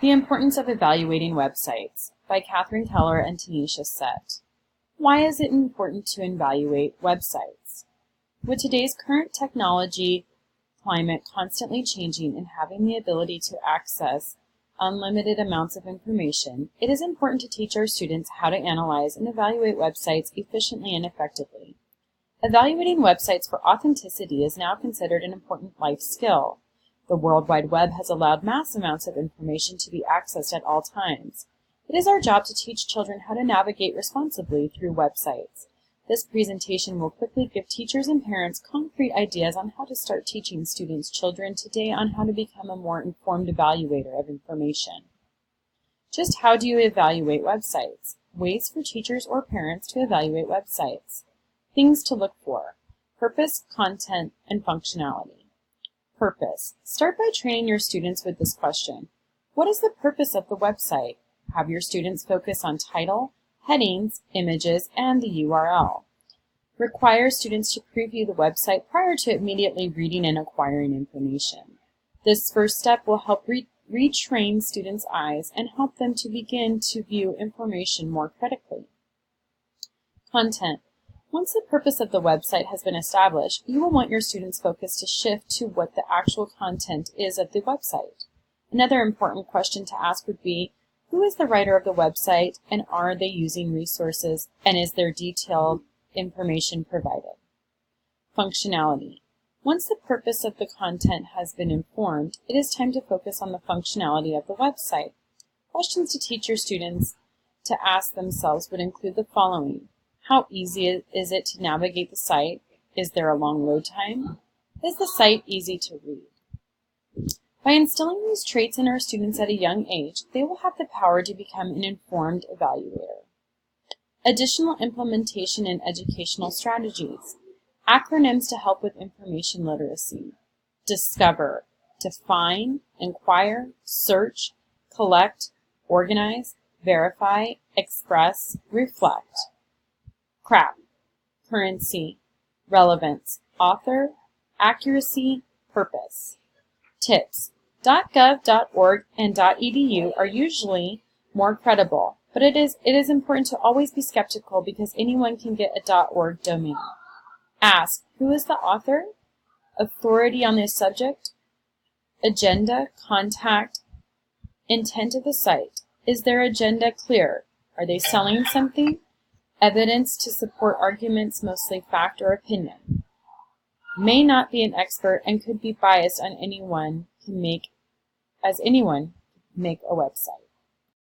The Importance of Evaluating Websites by Catherine Keller and Tanisha Sett. Why is it important to evaluate websites? With today's current technology climate constantly changing and having the ability to access unlimited amounts of information, it is important to teach our students how to analyze and evaluate websites efficiently and effectively. Evaluating websites for authenticity is now considered an important life skill. The World Wide Web has allowed mass amounts of information to be accessed at all times. It is our job to teach children how to navigate responsibly through websites. This presentation will quickly give teachers and parents concrete ideas on how to start teaching children today on how to become a more informed evaluator of information. Just how do you evaluate websites? Ways for teachers or parents to evaluate websites. Things to look for: purpose, content, and functionality. Purpose. Start by training your students with this question. What is the purpose of the website? Have your students focus on title, headings, images, and the URL. Require students to preview the website prior to immediately reading and acquiring information. This first step will help retrain students' eyes and help them to begin to view information more critically. Content. Once the purpose of the website has been established, you will want your students' focus to shift to what the actual content is of the website. Another important question to ask would be, who is the writer of the website, and are they using resources, and is there detailed information provided? Functionality. Once the purpose of the content has been informed, it is time to focus on the functionality of the website. Questions to teach your students to ask themselves would include the following. How easy is it to navigate the site? Is there a long load time? Is the site easy to read? By instilling these traits in our students at a young age, they will have the power to become an informed evaluator. Additional implementation in educational strategies. Acronyms to help with information literacy. Discover, define, inquire, search, collect, organize, verify, express, reflect. CRAP, currency, relevance, author, accuracy, purpose. Tips. .gov.org and .edu are usually more credible, but it is important to always be skeptical because anyone can get a .org domain. Ask, who is the author? Authority on this subject? Agenda, contact, intent of the site. Is their agenda clear? Are they selling something? Evidence to support arguments, mostly fact or opinion. May not be an expert and could be biased on anyone can make a website.